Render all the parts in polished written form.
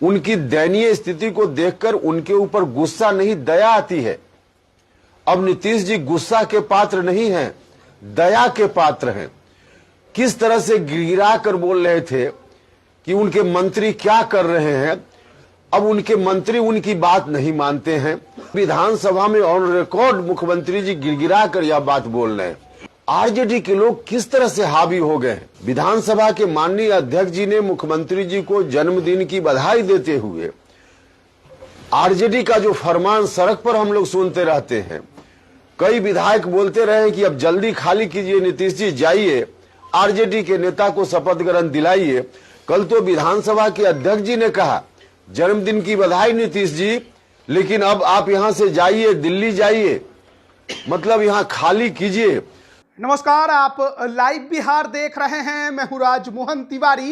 उनकी दयनीय स्थिति को देखकर उनके ऊपर गुस्सा नहीं दया आती है। अब नीतीश जी गुस्सा के पात्र नहीं हैं, दया के पात्र हैं। किस तरह से गिड़गिड़ा कर बोल रहे थे कि उनके मंत्री क्या कर रहे हैं, अब उनके मंत्री उनकी बात नहीं मानते हैं। विधानसभा में ऑन रिकॉर्ड मुख्यमंत्री जी गिड़गिड़ा कर यह बात बोल रहे हैं। आरजेडी के लोग किस तरह से हावी हो गए हैं। विधानसभा के माननीय अध्यक्ष जी ने मुख्यमंत्री जी को जन्मदिन की बधाई देते हुए आरजेडी का जो फरमान सड़क पर हम लोग सुनते रहते हैं, कई विधायक बोलते रहे कि अब जल्दी खाली कीजिए नीतीश जी, जाइए आरजेडी के नेता को शपथ ग्रहण दिलाइए। कल तो विधानसभा के अध्यक्ष जी ने कहा जन्मदिन की बधाई नीतीश जी, लेकिन अब आप यहां से जाइए, दिल्ली जाइए, मतलब यहां खाली कीजिए। नमस्कार, आप लाइव बिहार देख रहे हैं। मैं हूं राजमोहन तिवारी।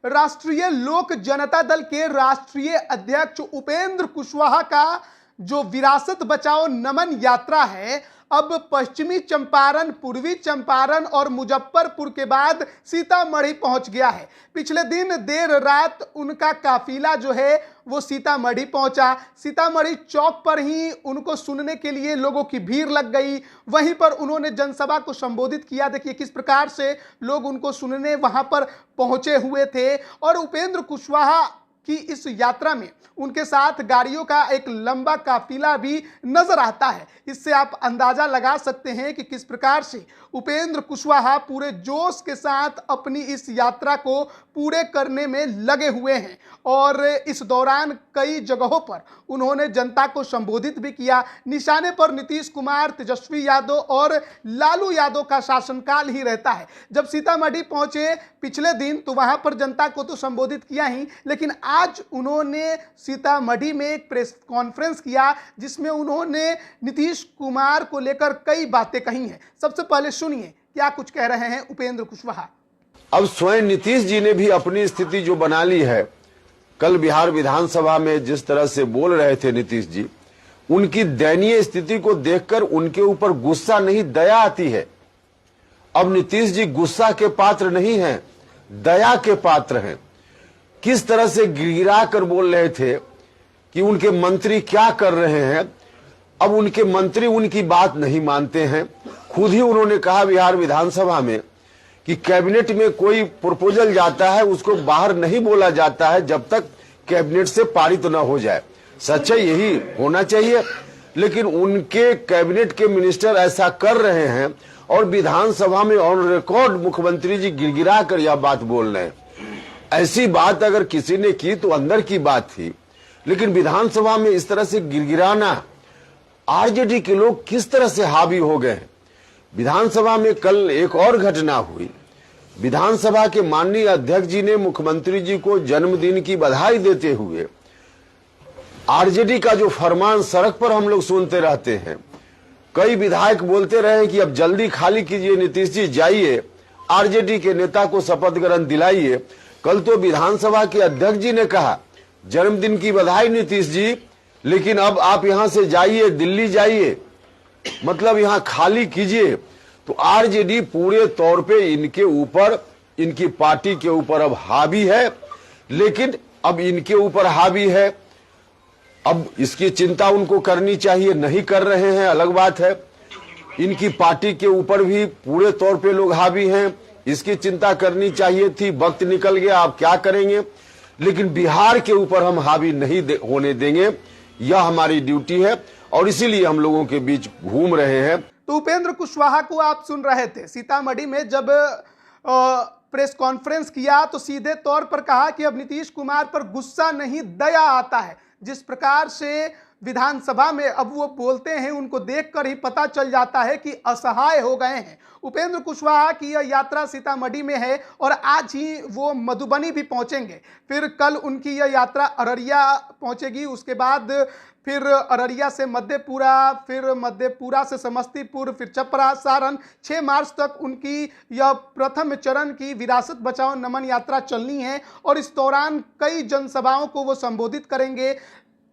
राष्ट्रीय लोक जनता दल के राष्ट्रीय अध्यक्ष उपेंद्र कुशवाहा का जो विरासत बचाओ नमन यात्रा है, अब पश्चिमी चंपारण, पूर्वी चंपारण और मुजफ्फरपुर के बाद सीतामढ़ी पहुंच गया है। पिछले दिन देर रात उनका काफिला जो है वो सीतामढ़ी पहुंचा। सीतामढ़ी चौक पर ही उनको सुनने के लिए लोगों की भीड़ लग गई। वहीं पर उन्होंने जनसभा को संबोधित किया। देखिए किस प्रकार से लोग उनको सुनने वहां पर पहुंचे हुए थे। और उपेंद्र कुशवाहा कि इस यात्रा में उनके साथ गाड़ियों का एक लंबा काफिला भी नजर आता है। इससे आप अंदाजा लगा सकते हैं कि किस प्रकार से उपेंद्र कुशवाहा पूरे जोश के साथ अपनी इस यात्रा को पूरे करने में लगे हुए हैं। और इस दौरान कई जगहों पर उन्होंने जनता को संबोधित भी किया। निशाने पर नीतीश कुमार, तेजस्वी यादव और लालू यादव का शासनकाल ही रहता है। जब सीतामढ़ी पहुंचे पिछले दिन तो वहां पर जनता को तो संबोधित किया ही, लेकिन आज उन्होंने सीतामढ़ी में एक प्रेस कॉन्फ्रेंस किया जिसमें उन्होंने नीतीश कुमार को लेकर कई बातें कही हैं। सबसे पहले सुनिए क्या कुछ कह रहे हैं उपेंद्र कुशवाहा। अब स्वयं नीतीश जी ने भी अपनी स्थिति जो बना ली है, कल बिहार विधानसभा में जिस तरह से बोल रहे थे नीतीश जी, उनकी दयनीय स्थिति को देखकर उनके ऊपर गुस्सा नहीं दया आती है। अब नीतीश जी गुस्सा के पात्र नहीं हैं, दया के पात्र हैं। किस तरह से गिड़गिड़ा कर बोल रहे थे कि उनके मंत्री क्या कर रहे हैं, अब उनके मंत्री उनकी बात नहीं मानते हैं। खुद ही उन्होंने कहा बिहार विधानसभा में कि कैबिनेट में कोई प्रपोजल जाता है उसको बाहर नहीं बोला जाता है जब तक कैबिनेट से पारित न हो जाए। सच्चाई यही होना चाहिए, लेकिन उनके कैबिनेट के मिनिस्टर ऐसा कर रहे हैं और विधानसभा में ऑन रिकॉर्ड मुख्यमंत्री जी गिड़गिड़ा कर यह बात बोल रहे हैं। ऐसी बात अगर किसी ने की तो अंदर की बात थी, लेकिन विधानसभा में इस तरह से गिड़गिड़ाना, आरजेडी के लोग किस तरह से हावी हो गए हैं। विधानसभा में कल एक और घटना हुई। विधानसभा के माननीय अध्यक्ष जी ने मुख्यमंत्री जी को जन्मदिन की बधाई देते हुए आरजेडी का जो फरमान सड़क पर हम लोग सुनते रहते हैं, कई विधायक बोलते रहे कि अब जल्दी खाली कीजिए नीतीश जी, जाइए आरजेडी के नेता को शपथ ग्रहण दिलाइए। कल तो विधानसभा के अध्यक्ष जी ने कहा जन्मदिन की बधाई नीतीश जी, लेकिन अब आप यहां से जाइए, दिल्ली जाइए, मतलब यहां खाली कीजिए। तो आरजेडी पूरे तौर पे इनके ऊपर, इनकी पार्टी के ऊपर अब हावी है। लेकिन अब इनके ऊपर हावी है, अब इसकी चिंता उनको करनी चाहिए, नहीं कर रहे हैं अलग बात है। इनकी पार्टी के ऊपर भी पूरे तौर पे लोग हावी हैं, इसकी चिंता करनी चाहिए थी। वक्त निकल गया, आप क्या करेंगे, लेकिन बिहार के ऊपर हम हावी नहीं होने देंगे। यह हमारी ड्यूटी है और इसीलिए हम लोगों के बीच घूम रहे हैं। तो उपेंद्र कुशवाहा को आप सुन रहे थे। सीतामढ़ी में जब प्रेस कॉन्फ्रेंस किया तो सीधे तौर पर कहा कि अब नीतीश कुमार पर गुस्सा नहीं दया आता है। जिस प्रकार से विधानसभा में अब वो बोलते हैं उनको देखकर ही पता चल जाता है कि असहाय हो गए हैं। उपेंद्र कुशवाहा की यह यात्रा सीतामढ़ी में है और आज ही वो मधुबनी भी पहुंचेंगे। फिर कल उनकी यह यात्रा अररिया पहुंचेगी, उसके बाद फिर अररिया से मधेपुरा, फिर मधेपुरा से समस्तीपुर, फिर छपरा, सारण। 6 मार्च तक उनकी यह प्रथम चरण की विरासत बचाओ नमन यात्रा चलनी है और इस दौरान कई जनसभाओं को वो संबोधित करेंगे।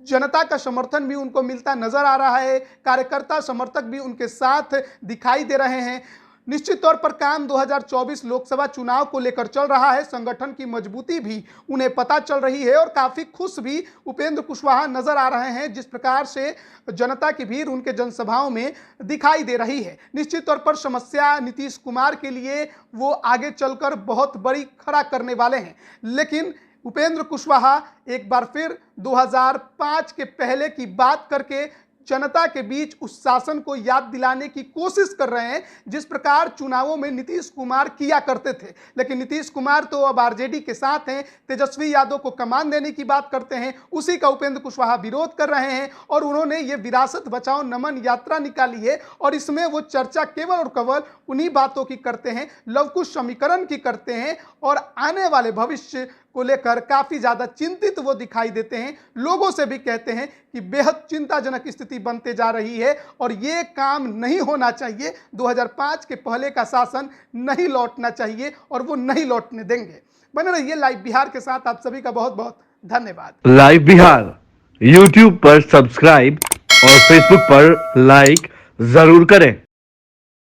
जनता का समर्थन भी उनको मिलता नजर आ रहा है, कार्यकर्ता समर्थक भी उनके साथ दिखाई दे रहे हैं। निश्चित तौर पर काम 2024 लोकसभा चुनाव को लेकर चल रहा है। संगठन की मजबूती भी उन्हें पता चल रही है और काफी खुश भी उपेंद्र कुशवाहा नजर आ रहे हैं, जिस प्रकार से जनता की भीड़ उनके जनसभाओं में दिखाई दे रही है। निश्चित तौर पर समस्या नीतीश कुमार के लिए वो आगे चलकर बहुत बड़ी खड़ा करने वाले हैं, लेकिन उपेंद्र कुशवाहा एक बार फिर 2005 के पहले की बात करके जनता के बीच उस शासन को याद दिलाने की कोशिश कर रहे हैं जिस प्रकार चुनावों में नीतीश कुमार किया करते थे। लेकिन नीतीश कुमार तो अब आरजेडी के साथ हैं, तेजस्वी यादव को कमान देने की बात करते हैं, उसी का उपेंद्र कुशवाहा विरोध कर रहे हैं और उन्होंने ये विरासत बचाओ नमन यात्रा निकाली है और इसमें वो चर्चा केवल और केवल उन्हीं बातों की करते हैं, लवकुश समीकरण की करते हैं और आने वाले भविष्य को लेकर काफी ज्यादा चिंतित वो दिखाई देते हैं। लोगों से भी कहते हैं कि बेहद चिंताजनक स्थिति बनते जा रही है और ये काम नहीं होना चाहिए। 2005 के पहले का शासन नहीं लौटना चाहिए और वो नहीं लौटने देंगे। बने रहिए लाइव बिहार के साथ। आप सभी का बहुत बहुत धन्यवाद। लाइव बिहार YouTube पर सब्सक्राइब और Facebook पर लाइक जरूर करें।